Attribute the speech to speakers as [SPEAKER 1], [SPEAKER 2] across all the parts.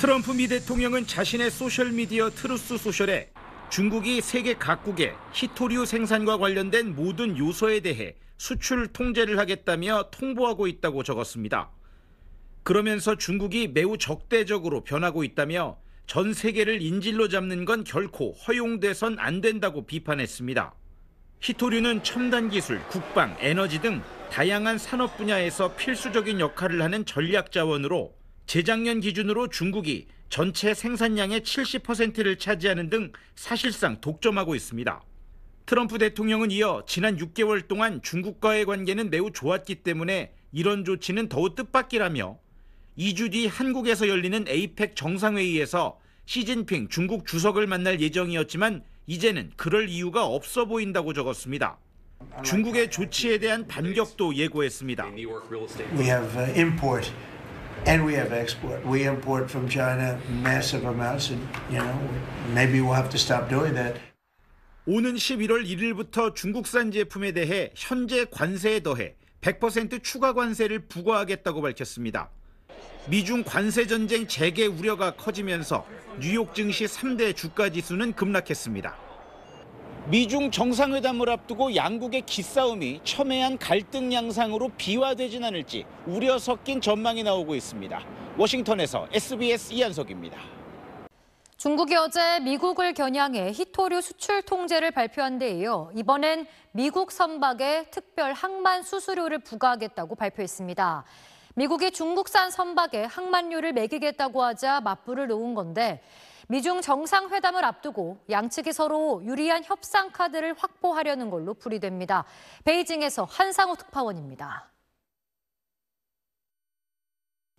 [SPEAKER 1] 트럼프 미 대통령은 자신의 소셜미디어 트루스 소셜에 중국이 세계 각국의 히토류 생산과 관련된 모든 요소에 대해 수출 통제를 하겠다며 통보하고 있다고 적었습니다. 그러면서 중국이 매우 적대적으로 변하고 있다며 전 세계를 인질로 잡는 건 결코 허용돼선 안 된다고 비판했습니다. 히토류는 첨단 기술, 국방, 에너지 등 다양한 산업 분야에서 필수적인 역할을 하는 전략 자원으로 재작년 기준으로 중국이 전체 생산량의 70%를 차지하는 등 사실상 독점하고 있습니다. 트럼프 대통령은 이어 지난 6개월 동안 중국과의 관계는 매우 좋았기 때문에 이런 조치는 더욱 뜻밖이라며 2주 뒤 한국에서 열리는 에이펙 정상회의에서 시진핑 중국 주석을 만날 예정이었지만 이제는 그럴 이유가 없어 보인다고 적었습니다. 중국의 조치에 대한 반격도 예고했습니다.
[SPEAKER 2] We have import and we have export. We import from China massive amounts and maybe we'll have to stop doing that.
[SPEAKER 1] 오는 11월 1일부터 중국산 제품에 대해 현재 관세에 더해 100% 추가 관세를 부과하겠다고 밝혔습니다. 미중 관세 전쟁 재개 우려가 커지면서 뉴욕 증시 3대 주가 지수는 급락했습니다. 미중 정상회담을 앞두고 양국의 기싸움이 첨예한 갈등 양상으로 비화되진 않을지 우려 섞인 전망이 나오고 있습니다. 워싱턴에서 SBS 이한석입니다.
[SPEAKER 3] 중국이 어제 미국을 겨냥해 히토류 수출 통제를 발표한 데 이어 이번엔 미국 선박에 특별 항만 수수료를 부과하겠다고 발표했습니다. 미국이 중국산 선박에 항만료를 매기겠다고 하자 맞불을 놓은 건데 미중 정상회담을 앞두고 양측이 서로 유리한 협상 카드를 확보하려는 걸로 풀이됩니다. 베이징에서 한상호 특파원입니다.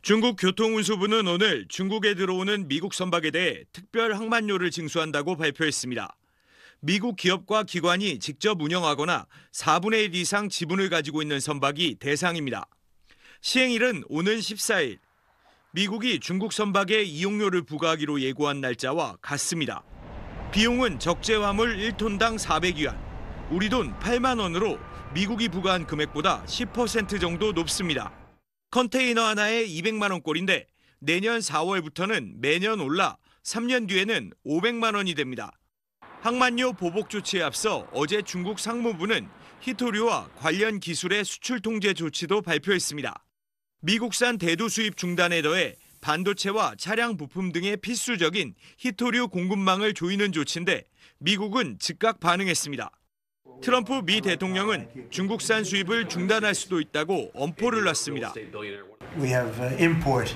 [SPEAKER 4] 중국 교통운수부는 오늘 중국에 들어오는 미국 선박에 대해 특별 항만료를 징수한다고 발표했습니다. 미국 기업과 기관이 직접 운영하거나 4분의 1 이상 지분을 가지고 있는 선박이 대상입니다. 시행일은 오는 14일. 미국이 중국 선박에 이용료를 부과하기로 예고한 날짜와 같습니다. 비용은 적재 화물 1톤당 400위안, 우리 돈 8만 원으로 미국이 부과한 금액보다 10% 정도 높습니다. 컨테이너 하나에 200만 원꼴인데 내년 4월부터는 매년 올라 3년 뒤에는 500만 원이 됩니다. 항만료 보복 조치에 앞서 어제 중국 상무부는 히토류와 관련 기술의 수출 통제 조치도 발표했습니다. 미국산 대두 수입 중단에 더해 반도체와 차량 부품 등의 필수적인 히토류 공급망을 조이는 조치인데 미국은 즉각 반응했습니다. 트럼프 미 대통령은 중국산 수입을 중단할 수도 있다고 엄포를 놨습니다.
[SPEAKER 2] We have import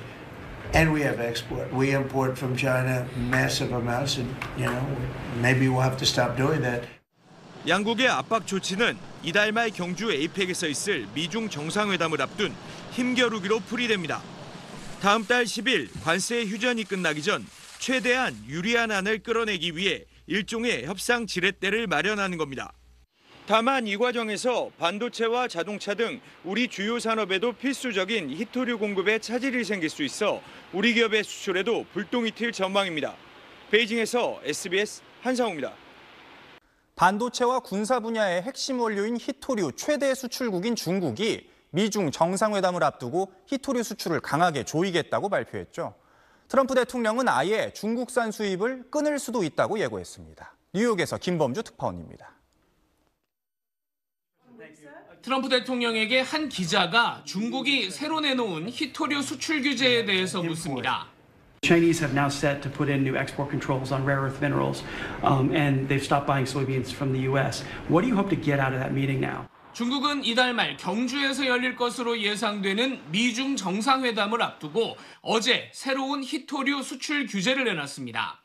[SPEAKER 2] and we have export. We import from China massive amounts and maybe we'll have to stop doing that.
[SPEAKER 4] 양국의 압박 조치는 이달 말 경주 에이펙에서 있을 미중 정상회담을 앞둔 힘겨루기로 풀이됩니다. 다음 달 10일 관세 휴전이 끝나기 전 최대한 유리한 안을 끌어내기 위해 일종의 협상 지렛대를 마련하는 겁니다. 다만 이 과정에서 반도체와 자동차 등 우리 주요 산업에도 필수적인 히토류 공급에 차질이 생길 수 있어 우리 기업의 수출에도 불똥이 튈 전망입니다. 베이징에서 SBS 한상호입니다.
[SPEAKER 5] 반도체와 군사 분야의 핵심 원료인 히토류 최대 수출국인 중국이 미중 정상회담을 앞두고 히토류 수출을 강하게 조이겠다고 발표했죠. 트럼프 대통령은 아예 중국산 수입을 끊을 수도 있다고 예고했습니다. 뉴욕에서 김범주 특파원입니다.
[SPEAKER 6] 트럼프 대통령에게 한 기자가 중국이 새로 내놓은 히토류 수출 규제에 대해서 묻습니다.
[SPEAKER 7] Chinese have now set to put in new export controls on rare earth minerals, and they've stopped buying soybeans from the U.S. What do you hope to get out of that meeting now?
[SPEAKER 6] 중국은 이달 말 경주에서 열릴 것으로 예상되는 미중 정상회담을 앞두고 어제 새로운 히토류 수출 규제를 내놨습니다.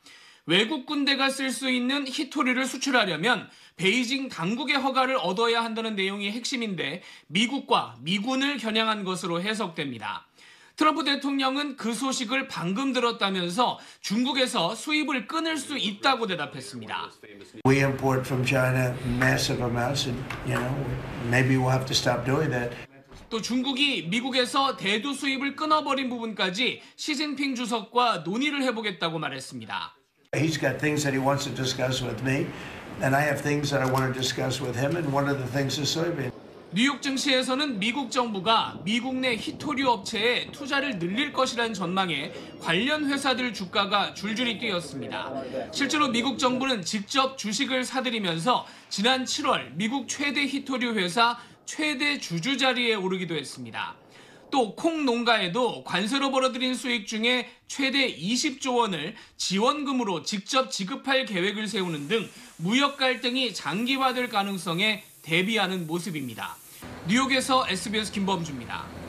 [SPEAKER 6] 외국 군대가 쓸 수 있는 히토류를 수출하려면 베이징 당국의 허가를 얻어야 한다는 내용이 핵심인데 미국과 미군을 겨냥한 것으로 해석됩니다. 트럼프 대통령은 그 소식을 방금 들었다면서 중국에서 수입을 끊을 수 있다고 대답했습니다.
[SPEAKER 2] We import from China massive amounts and maybe we'll have to stop doing that.
[SPEAKER 6] 또 중국이 미국에서 대두 수입을 끊어버린 부분까지 시진핑 주석과 논의를 해보겠다고 말했습니다.
[SPEAKER 2] He's got things that he wants to discuss with me, and I have things that I want to discuss with him, and one of the things is soybean.
[SPEAKER 6] 뉴욕 증시에서는 미국 정부가 미국 내 히토류 업체에 투자를 늘릴 것이라는 전망에 관련 회사들 주가가 줄줄이 뛰었습니다. 실제로 미국 정부는 직접 주식을 사들이면서 지난 7월 미국 최대 히토류 회사 최대 주주 자리에 오르기도 했습니다. 또 콩 농가에도 관세로 벌어들인 수익 중에 최대 20조 원을 지원금으로 직접 지급할 계획을 세우는 등 무역 갈등이 장기화될 가능성에 대비하는 모습입니다. 뉴욕에서 SBS 김범주입니다.